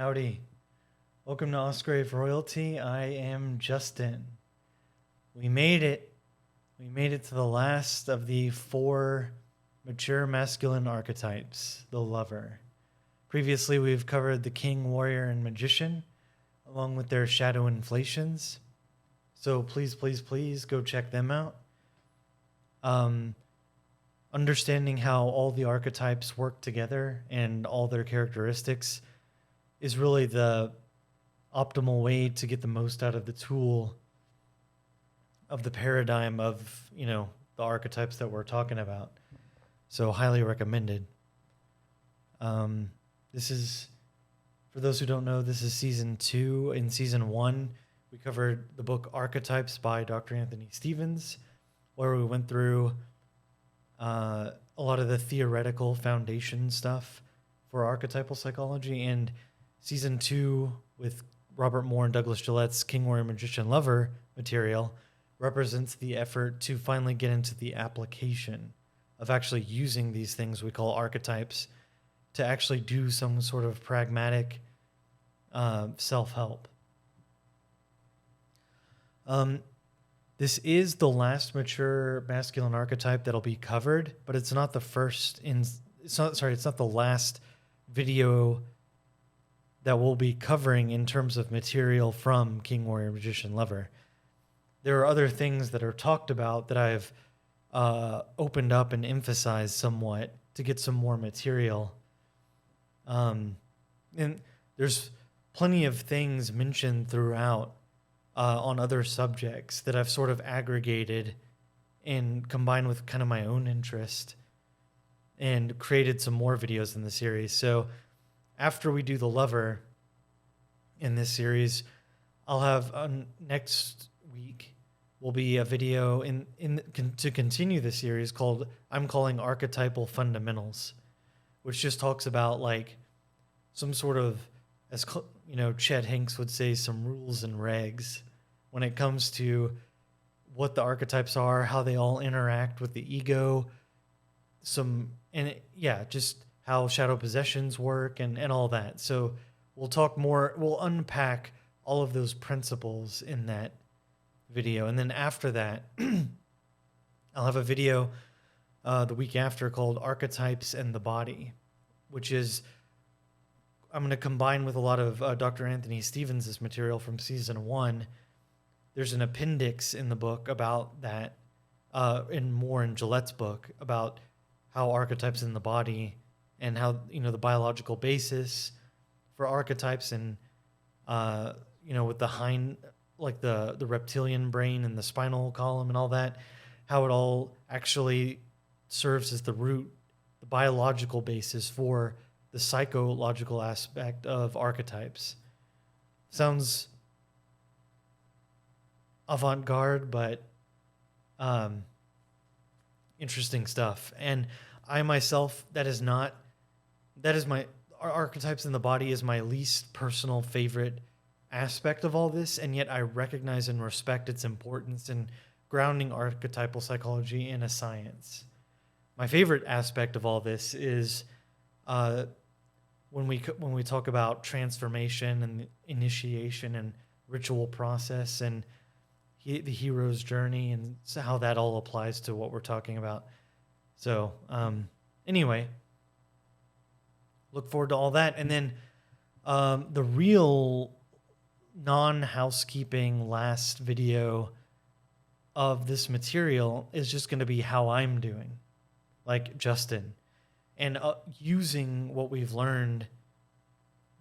Howdy. Welcome to Ausgrave Royalty. I am Justin. We made it. We made it to the last of the 4 mature masculine archetypes, the lover. Previously, we've covered the king, warrior, and magician, along with their shadow inflations. So please, please, please go check them out. Understanding how all the archetypes work together and all their characteristics is really the optimal way to get the most out of the tool of the paradigm of, the archetypes that we're talking about. So highly recommended. This is, for those who don't know, this is season 2. In season 1, we covered the book Archetypes by Dr. Anthony Stevens, where we went through a lot of the theoretical foundation stuff for archetypal psychology. And season 2 with Robert Moore and Douglas Gillette's King, Warrior, Magician, Lover material represents the effort to finally get into the application of actually using these things we call archetypes to actually do some sort of pragmatic self-help. This is the last mature masculine archetype that'll be covered, but it's not the first it's not the last video that we'll be covering in terms of material from King, Warrior, Magician, Lover. There are other things that are talked about that I've opened up and emphasized somewhat to get some more material. And there's plenty of things mentioned throughout on other subjects that I've sort of aggregated and combined with kind of my own interest and created some more videos in the series. So after we do the lover in this series, I'll have next week will be a video to continue the series called I'm calling Archetypal Fundamentals, which just talks about like some sort of, as Chet Hanks would say, some rules and regs when it comes to what the archetypes are, how they all interact with the ego, just how shadow possessions work and all that. So we'll talk more, we'll unpack all of those principles in that video. And then after that, I'll have a video the week after called Archetypes and the Body, which is, I'm going to combine with a lot of Dr. Anthony Stevens' material from season 1. There's an appendix in the book about that, in Gillette's book, about how archetypes in the body and how, the biological basis for archetypes and, with the the reptilian brain and the spinal column and all that, how it all actually serves as the root, the biological basis for the psychological aspect of archetypes. Sounds avant-garde, but interesting stuff. And I myself, archetypes in the body is my least personal favorite aspect of all this, and yet I recognize and respect its importance in grounding archetypal psychology in a science. My favorite aspect of all this is when we talk about transformation and initiation and ritual process and the hero's journey and how that all applies to what we're talking about. So anyway, look forward to all that. And then the real non-housekeeping last video of this material is just going to be how I'm doing, like Justin, and using what we've learned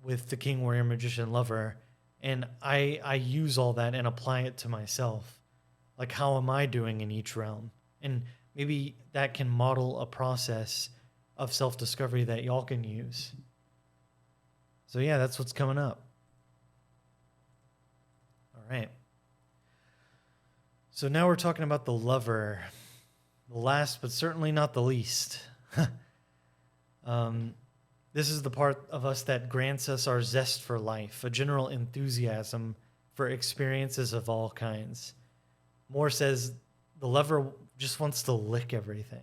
with the King, Warrior, Magician, Lover. And I use all that and apply it to myself. Like, how am I doing in each realm? And maybe that can model a process of self-discovery that y'all can use. So yeah, that's what's coming up. All right. So now we're talking about the lover. The last, but certainly not the least. This is the part of us that grants us our zest for life, a general enthusiasm for experiences of all kinds. Moore says the lover just wants to lick everything.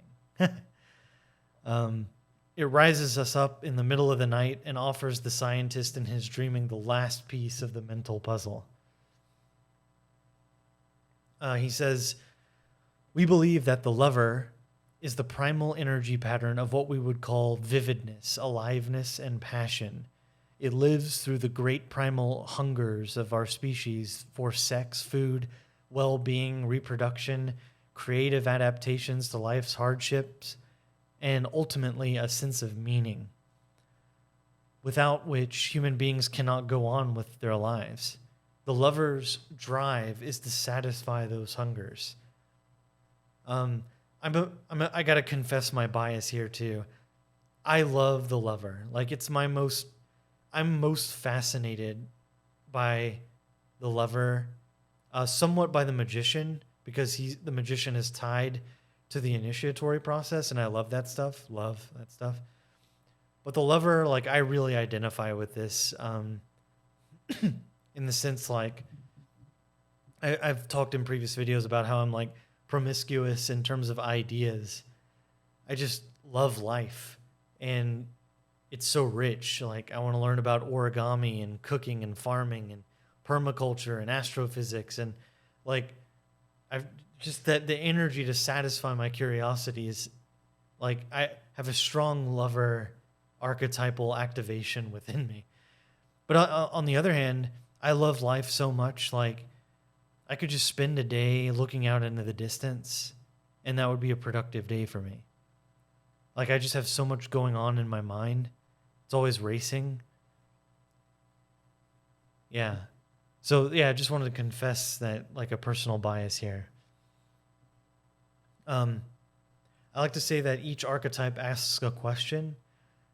it rises us up in the middle of the night and offers the scientist in his dreaming the last piece of the mental puzzle. He says, we believe that the lover is the primal energy pattern of what we would call vividness, aliveness, and passion. It lives through the great primal hungers of our species for sex, food, well-being, reproduction, creative adaptations to life's hardships, and ultimately a sense of meaning, without which human beings cannot go on with their lives. The lover's drive is to satisfy those hungers. I gotta confess my bias here too. I love The Lover. Like, I'm most fascinated by The Lover, somewhat by The Magician, because the Magician is tied to the initiatory process, and I love that stuff. But The Lover, like, I really identify with this, in the sense, like, I've talked in previous videos about how I'm, like, promiscuous in terms of ideas. I just love life, and it's so rich. Like, I want to learn about origami and cooking and farming and permaculture and astrophysics, and like, I've just that the energy to satisfy my curiosity is like, I have a strong lover archetypal activation within me. But on the other hand, I love life so much, like, I could just spend a day looking out into the distance, and that would be a productive day for me. Like, I just have so much going on in my mind. It's always racing. Yeah. So, yeah, I just wanted to confess that, like, a personal bias here. I like to say that each archetype asks a question.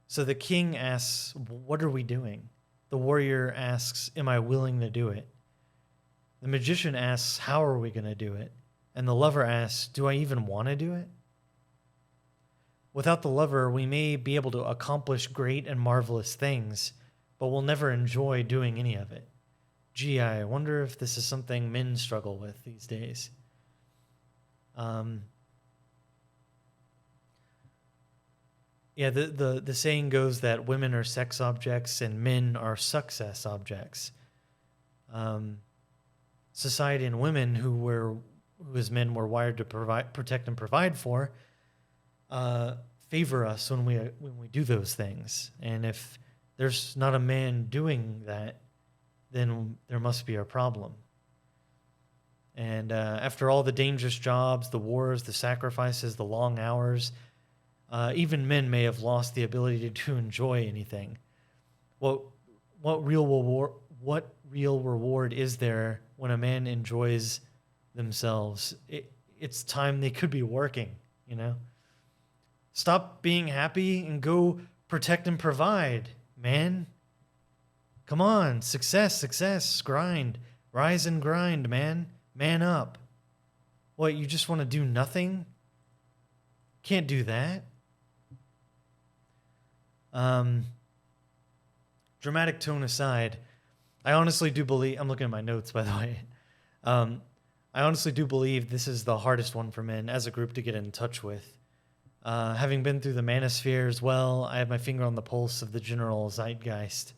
So the king asks, what are we doing? The warrior asks, am I willing to do it? The magician asks, how are we going to do it? And the lover asks, do I even want to do it? Without the lover, we may be able to accomplish great and marvelous things, but we'll never enjoy doing any of it. Gee, I wonder if this is something men struggle with these days. Yeah, the saying goes that women are sex objects and men are success objects. Society and women who as men were wired to protect and provide for, favor us when we do those things. And if there's not a man doing that, then there must be a problem. And after all the dangerous jobs, the wars, the sacrifices, the long hours, even men may have lost the ability to enjoy anything. What real reward is there when a man enjoys themselves? It's time they could be working, you know? Stop being happy and go protect and provide, man. Come on, success, grind. Rise and grind, man. Man up. What, you just want to do nothing? Can't do that. Dramatic tone aside, I honestly do believe, I'm looking at my notes, by the way. I honestly do believe this is the hardest one for men as a group to get in touch with. Having been through the manosphere as well, I have my finger on the pulse of the general zeitgeist.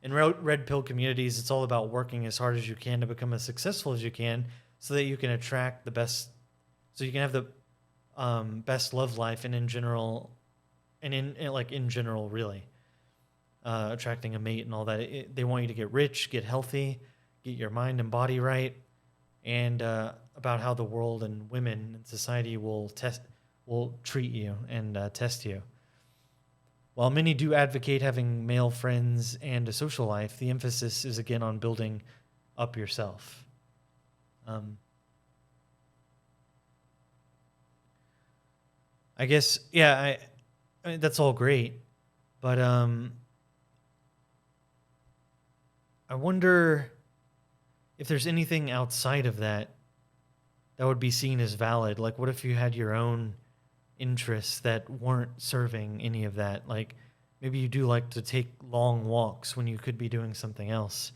In red pill communities, it's all about working as hard as you can to become as successful as you can so that you can attract the best, so you can have the best love life and in general, really. Attracting a mate and all that. They want you to get rich, get healthy, get your mind and body right, and about how the world and women and society will treat you and test you. While many do advocate having male friends and a social life, the emphasis is again on building up yourself. I guess, yeah, I mean, that's all great, but I wonder if there's anything outside of that would be seen as valid. Like, what if you had your own interests that weren't serving any of that? Like, maybe you do like to take long walks when you could be doing something else.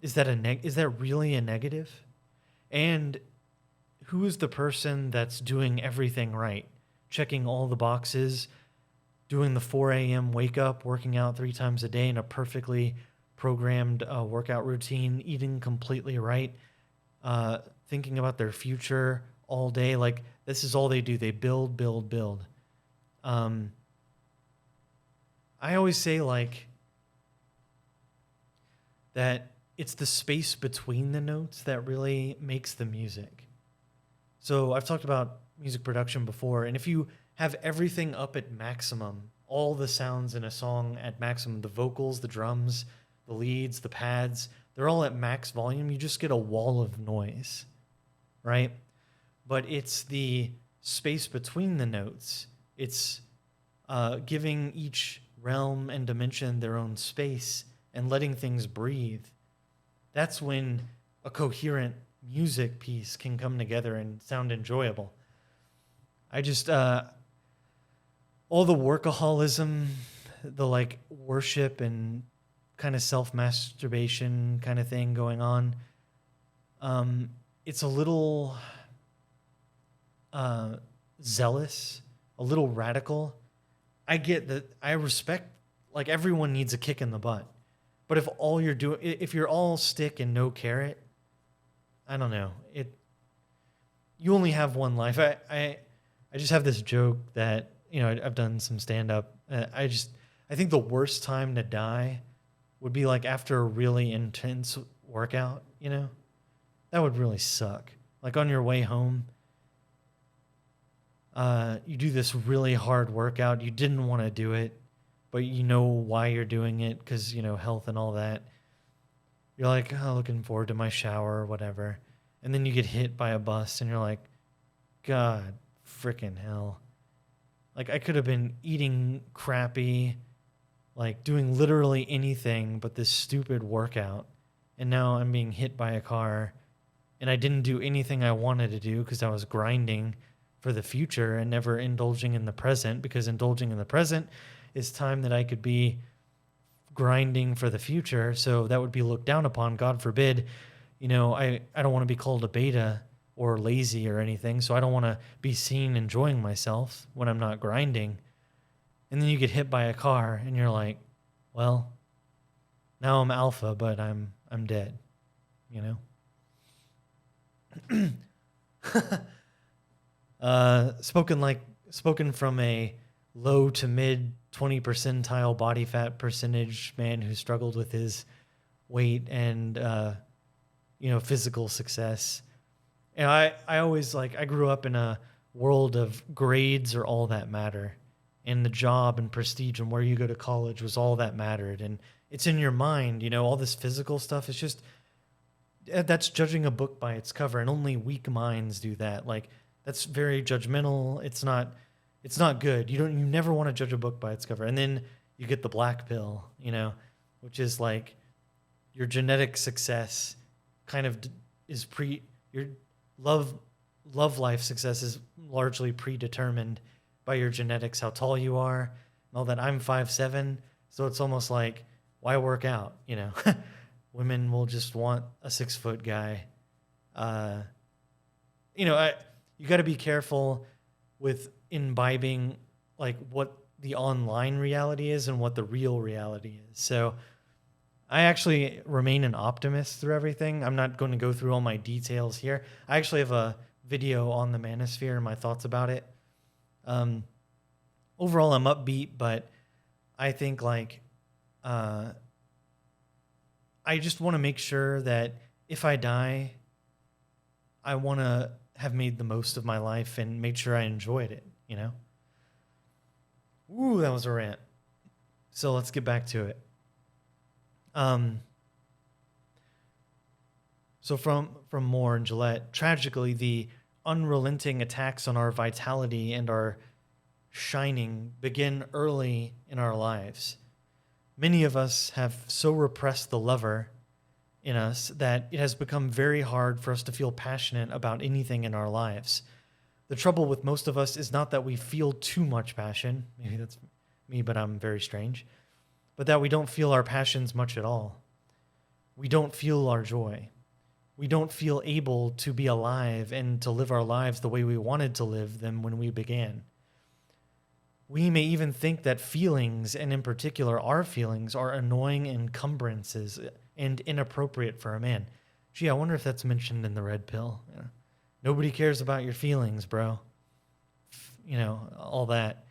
Is that really a negative? And who is the person that's doing everything right, checking all the boxes, doing the 4 a.m. wake up, working out 3 times a day in a perfectly programmed workout routine, eating completely right, thinking about their future all day. Like, this is all they do. They build, build, build. I always say, like, that it's the space between the notes that really makes the music. So I've talked about music production before, and if you have everything up at maximum, all the sounds in a song at maximum, the vocals, the drums, the leads, the pads, they're all at max volume, you just get a wall of noise, right? But it's the space between the notes. It's giving each realm and dimension their own space and letting things breathe. That's when a coherent music piece can come together and sound enjoyable. I just, all the workaholism, the like worship and kind of self-masturbation kind of thing going on, it's a little zealous, a little radical. I get that. I respect, like, everyone needs a kick in the butt. But if all you're doing, if you're all stick and no carrot, I don't know. You only have one life. I just have this joke that, you know, I've done some stand-up. I think the worst time to die would be like after a really intense workout, you know? That would really suck. Like on your way home, you do this really hard workout. You didn't want to do it, but you know why you're doing it because, you know, health and all that. You're like, oh, looking forward to my shower or whatever. And then you get hit by a bus and you're like, God, freaking hell. Like, I could have been eating crappy, like doing literally anything but this stupid workout. And now I'm being hit by a car and I didn't do anything I wanted to do because I was grinding for the future and never indulging in the present, because indulging in the present is time that I could be grinding for the future. So that would be looked down upon. God forbid. You know, I don't want to be called a beta or lazy or anything. So I don't want to be seen enjoying myself when I'm not grinding. And then you get hit by a car and you're like, well, now I'm alpha, but I'm dead, you know? Spoken from a low to mid 20 percentile body fat percentage man who struggled with his weight and, physical success. And I always I grew up in a world of grades are all that matter. And the job and prestige and where you go to college was all that mattered. And it's in your mind, you know, all this physical stuff. It's just, that's judging a book by its cover. And only weak minds do that. Like, that's very judgmental. It's not good. You never want to judge a book by its cover. And then you get the black pill, you know, which is like your genetic success kind of is your love life success is largely predetermined by your genetics, how tall you are, and all that. I'm 5'7", so it's almost like, why work out, you know? Women will just want a 6-foot guy. You got to be careful with imbibing like what the online reality is and what the real reality is. So I actually remain an optimist through everything. I'm not going to go through all my details here. I actually have a video on the manosphere and my thoughts about it. Overall, I'm upbeat, but I think I just want to make sure that if I die, I want to have made the most of my life and made sure I enjoyed it, you know? Ooh, that was a rant. So let's get back to it. So from Moore and Gillette, tragically, the unrelenting attacks on our vitality and our shining begin early in our lives. Many of us have so repressed the lover in us that it has become very hard for us to feel passionate about anything in our lives. The trouble with most of us is not that we feel too much passion, maybe that's me, but I'm very strange, but that we don't feel our passions much at all. We don't feel our joy. We don't feel able to be alive and to live our lives the way we wanted to live them when we began. We may even think that feelings, and in particular our feelings, are annoying encumbrances and inappropriate for a man. Gee, I wonder if that's mentioned in the Red Pill. Yeah. Nobody cares about your feelings, bro. You know, all that.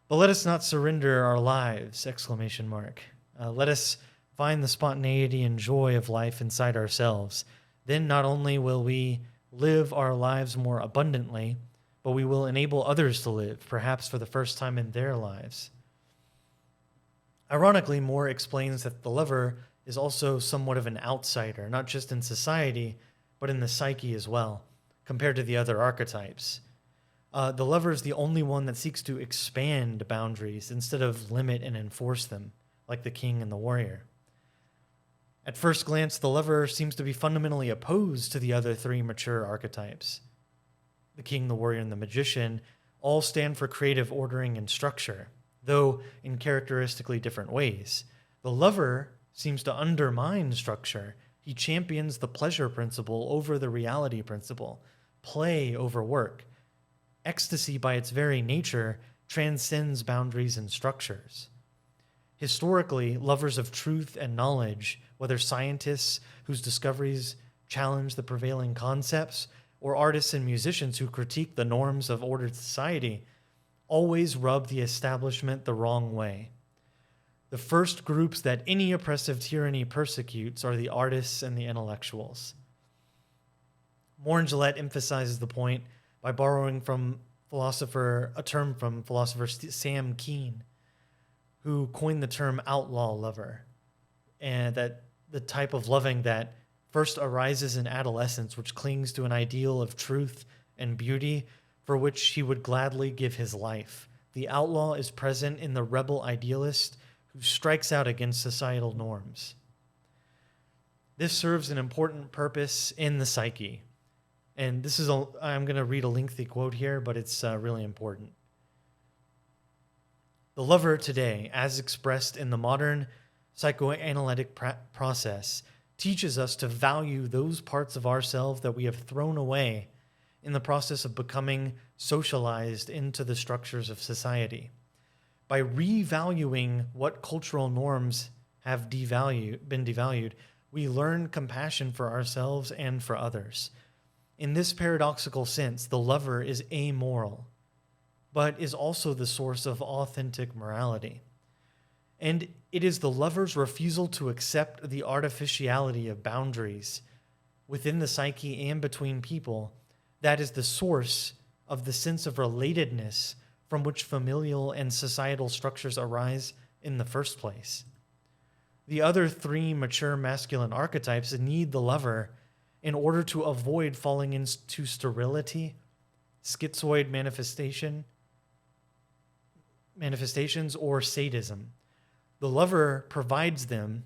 But let us not surrender our lives, exclamation mark. Let us find the spontaneity and joy of life inside ourselves. Then not only will we live our lives more abundantly, but we will enable others to live, perhaps for the first time in their lives. Ironically, Moore explains that the lover is also somewhat of an outsider, not just in society, but in the psyche as well, compared to the other archetypes. The lover is the only one that seeks to expand boundaries instead of limit and enforce them, like the king and the warrior. At first glance, the lover seems to be fundamentally opposed to the other three mature archetypes. The king, the warrior, and the magician all stand for creative ordering and structure, though in characteristically different ways. The lover seems to undermine structure. He champions the pleasure principle over the reality principle, play over work. Ecstasy, by its very nature, transcends boundaries and structures. Historically, lovers of truth and knowledge, whether scientists whose discoveries challenge the prevailing concepts, or artists and musicians who critique the norms of ordered society, always rub the establishment the wrong way. The first groups that any oppressive tyranny persecutes are the artists and the intellectuals. Moore and Gillette emphasizes the point by borrowing a term from philosopher Sam Keen, who coined the term outlaw lover, and that the type of loving that first arises in adolescence, which clings to an ideal of truth and beauty for which he would gladly give his life. The outlaw is present in the rebel idealist who strikes out against societal norms. This serves an important purpose in the psyche. And I'm going to read a lengthy quote here, but it's really important. The lover today, as expressed in the modern psychoanalytic process, teaches us to value those parts of ourselves that we have thrown away in the process of becoming socialized into the structures of society. By revaluing what cultural norms have been devalued, we learn compassion for ourselves and for others. In this paradoxical sense, the lover is amoral, but is also the source of authentic morality. And it is the lover's refusal to accept the artificiality of boundaries within the psyche and between people that is the source of the sense of relatedness from which familial and societal structures arise in the first place. The other three mature masculine archetypes need the lover in order to avoid falling into sterility, schizoid manifestations, or sadism. The lover provides them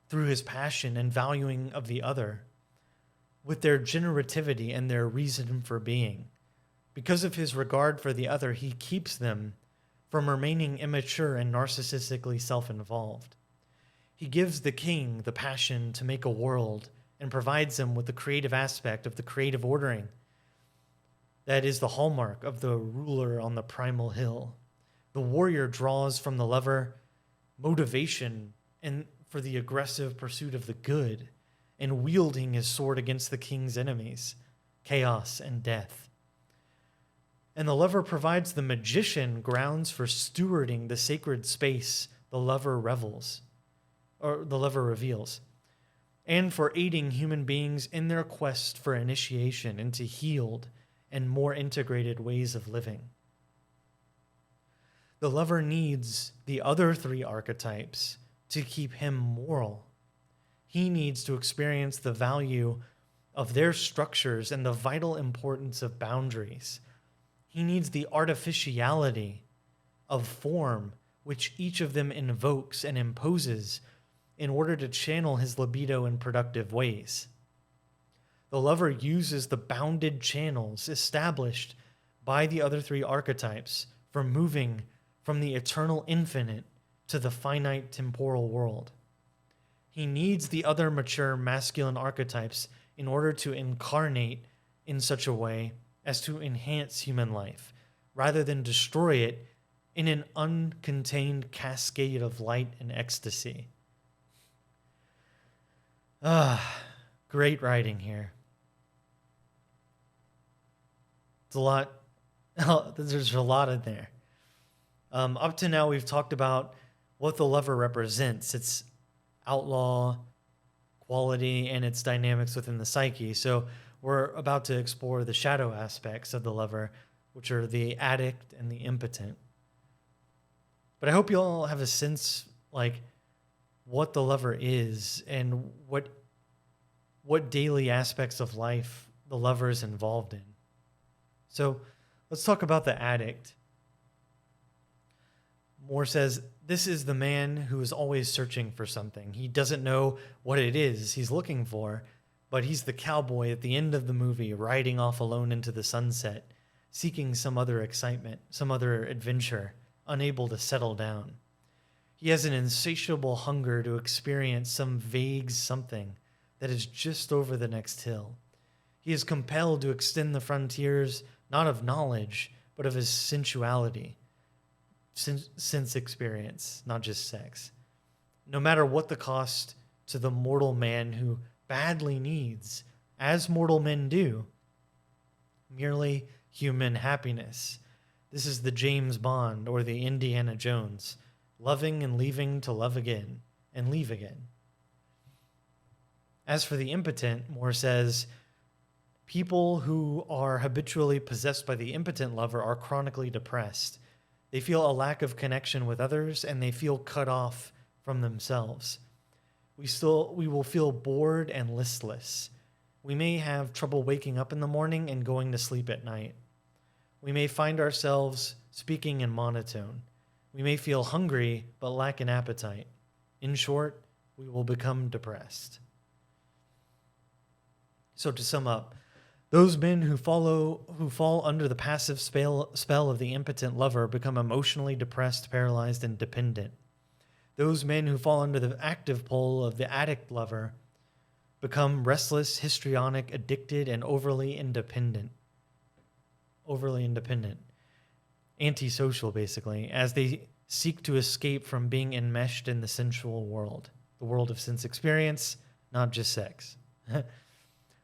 through his passion and valuing of the other, with their generativity and their reason for being. Because of his regard for the other, he keeps them from remaining immature and narcissistically self-involved. He gives the king the passion to make a world and provides him with the creative aspect of the creative ordering that is the hallmark of the ruler on the primal hill. The warrior draws from the lover motivation and for the aggressive pursuit of the good and wielding his sword against the king's enemies, chaos and death. And the lover provides the magician grounds for stewarding the sacred space the lover reveals, and for aiding human beings in their quest for initiation into healed and more integrated ways of living. The lover needs the other three archetypes to keep him moral. He needs to experience the value of their structures and the vital importance of boundaries. He needs the artificiality of form which each of them invokes and imposes in order to channel his libido in productive ways. The lover uses the bounded channels established by the other three archetypes for moving from the eternal infinite to the finite temporal world. He needs the other mature masculine archetypes in order to incarnate in such a way as to enhance human life, rather than destroy it in an uncontained cascade of light and ecstasy. Great writing here. It's a lot. There's a lot in there. Up to now, we've talked about what the lover represents, its outlaw quality and its dynamics within the psyche. So we're about to explore the shadow aspects of the lover, which are the addict and the impotent. But I hope you all have a sense, like, what the lover is and what daily aspects of life the lover is involved in. So let's talk about the addict. Moore says, this is the man who is always searching for something. He doesn't know what it is he's looking for, but he's the cowboy at the end of the movie, riding off alone into the sunset, seeking some other excitement, some other adventure, unable to settle down. He has an insatiable hunger to experience some vague something that is just over the next hill. He is compelled to extend the frontiers, not of knowledge, but of his sensuality. Sense experience, not just sex. No matter what the cost to the mortal man who badly needs, as mortal men do, merely human happiness. This is the James Bond or the Indiana Jones, loving and leaving to love again and leave again. As for the impotent, Moore says, people who are habitually possessed by the impotent lover are chronically depressed. They feel a lack of connection with others, and they feel cut off from themselves. We will feel bored and listless. We may have trouble waking up in the morning and going to sleep at night. We may find ourselves speaking in monotone. We may feel hungry but lack an appetite. In short, we will become depressed. So to sum up, those men who fall under the passive spell of the impotent lover become emotionally depressed, paralyzed, and dependent. Those men who fall under the active pull of the addict lover become restless, histrionic, addicted, and overly independent. Antisocial, basically, as they seek to escape from being enmeshed in the sensual world, the world of sense experience, not just sex.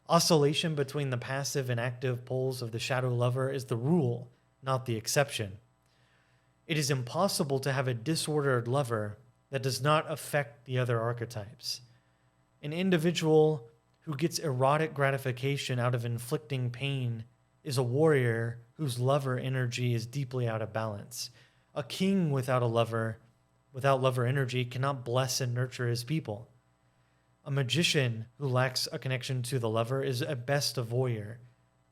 Oscillation between the passive and active poles of the shadow lover is the rule, not the exception. It is impossible to have a disordered lover that does not affect the other archetypes. An individual who gets erotic gratification out of inflicting pain is a warrior whose lover energy is deeply out of balance. A king without lover energy cannot bless and nurture his people. A magician who lacks a connection to the lover is at best a voyeur,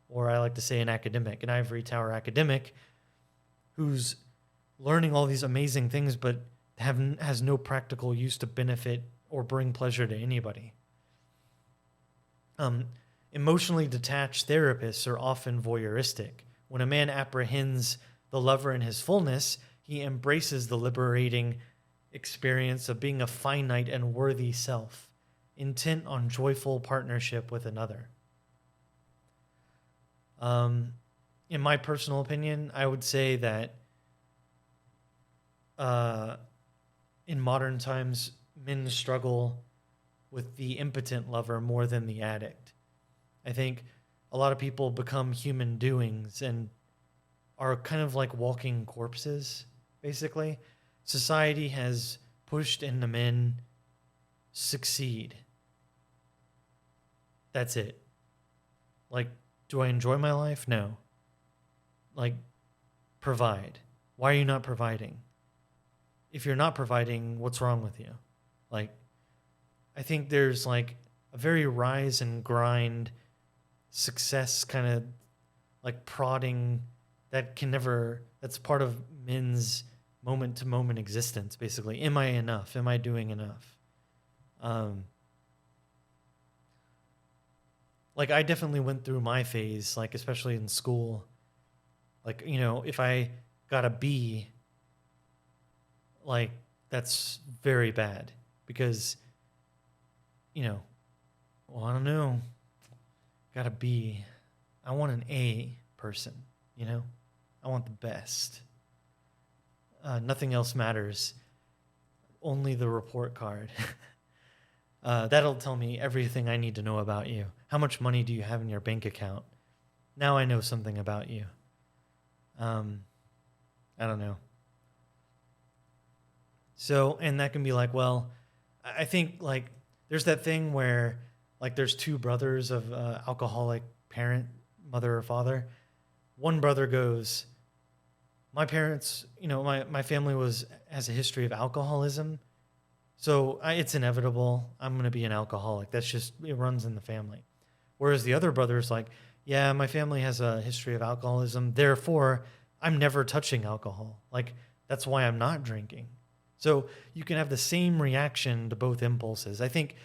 or I like to say an academic, an ivory tower academic, who's learning all these amazing things but has no practical use to benefit or bring pleasure to anybody. Emotionally detached therapists are often voyeuristic. When a man apprehends the lover in his fullness, he embraces the liberating experience of being a finite and worthy self, intent on joyful partnership with another. In my personal opinion, I would say that in modern times, men struggle with the impotent lover more than the addict. I think a lot of people become human doings and are kind of like walking corpses, basically. Society has pushed into men succeed. That's it. Like, do I enjoy my life? No. Like, provide. Why are you not providing? If you're not providing, what's wrong with you? Like, I think there's like a very rise and grind success kind of like prodding that's part of men's moment to moment existence, basically. Am I enough? Am I doing enough? Like, I definitely went through my phase, like, especially in school. Like, if I got a B, like, that's very bad because, well, I don't know. Got a B. I want an A person, I want the best. Nothing else matters. Only the report card. That'll tell me everything I need to know about you. How much money do you have in your bank account? Now I know something about you. I don't know. So, and that can be like, well, I think like there's that thing where like there's two brothers of alcoholic parent, mother or father. One brother goes, my parents, my family has a history of alcoholism. So it's inevitable. I'm going to be an alcoholic. It runs in the family. Whereas the other brother is like, yeah, my family has a history of alcoholism. Therefore, I'm never touching alcohol. Like, that's why I'm not drinking. So you can have the same reaction to both impulses. I think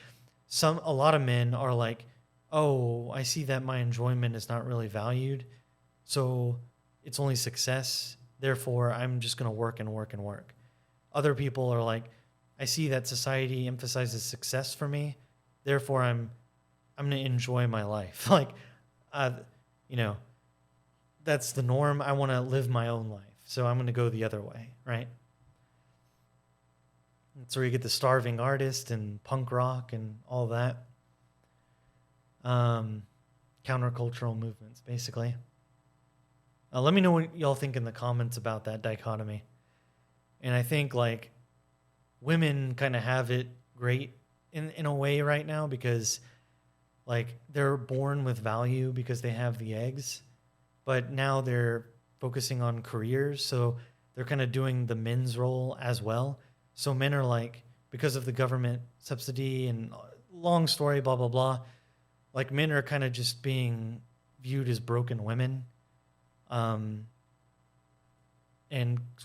a lot of men are like, oh, I see that my enjoyment is not really valued. So it's only success. Therefore, I'm just going to work and work and work. Other people are like, I see that society emphasizes success for me. Therefore, I'm going to enjoy my life. Like, that's the norm. I want to live my own life. So I'm going to go the other way, right? That's where you get the starving artist and punk rock and all that. Countercultural movements, basically. Let me know what y'all think in the comments about that dichotomy. And I think, like, women kind of have it great in a way right now because, like, they're born with value because they have the eggs. But now they're focusing on careers, so they're kind of doing the men's role as well. So men are like, because of the government subsidy and long story, blah, blah, blah, like men are kind of just being viewed as broken women. And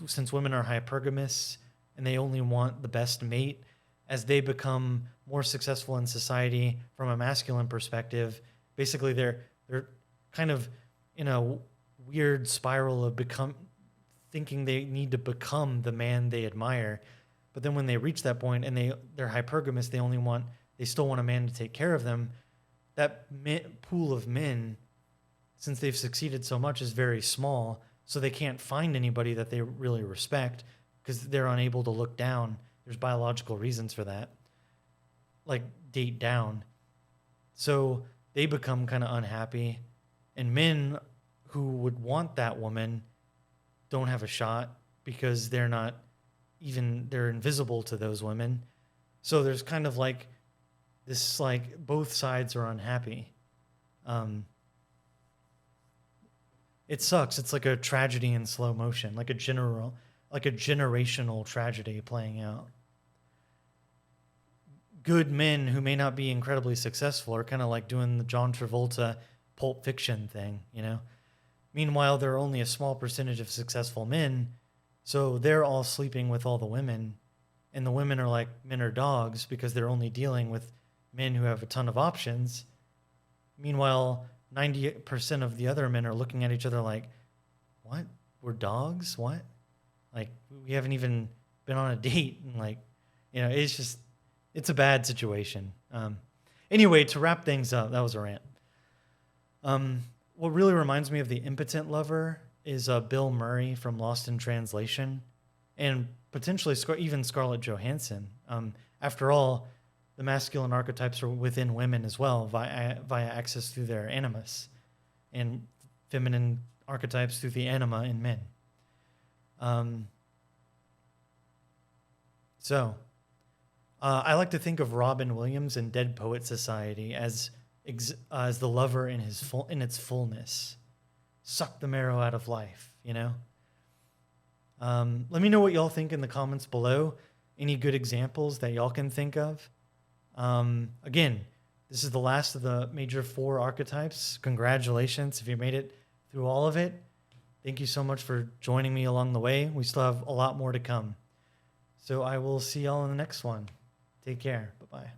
since women are hypergamous and they only want the best mate, as they become more successful in society from a masculine perspective, basically they're kind of in a weird spiral of thinking they need to become the man they admire. But then when they reach that point and they're hypergamous, they still want a man to take care of them. That pool of men, since they've succeeded so much, is very small. So they can't find anybody that they really respect because they're unable to look down. There's biological reasons for that, like date down. So they become kind of unhappy. And men who would want that woman don't have a shot because they're invisible to those women. So there's kind of like this, like both sides are unhappy. It sucks. It's like a tragedy in slow motion, like a generational tragedy playing out. Good men who may not be incredibly successful are kind of like doing the John Travolta Pulp Fiction thing, Meanwhile, there are only a small percentage of successful men, so they're all sleeping with all the women, and the women are like men are dogs because they're only dealing with men who have a ton of options. Meanwhile, 90% of the other men are looking at each other like, what? We're dogs? What? Like, we haven't even been on a date. And it's a bad situation. Anyway, to wrap things up, that was a rant. What really reminds me of the impotent lover is Bill Murray from Lost in Translation, and potentially even Scarlett Johansson. After all, the masculine archetypes are within women as well via access through their animus, and feminine archetypes through the anima in men. I like to think of Robin Williams in Dead Poet Society as the lover in its fullness. Suck the marrow out of life, Let me know what y'all think in the comments below. Any good examples that y'all can think of? Again, this is the last of the major 4 archetypes. Congratulations if you made it through all of it. Thank you so much for joining me along the way. We still have a lot more to come. So I will see y'all in the next one. Take care. Bye-bye.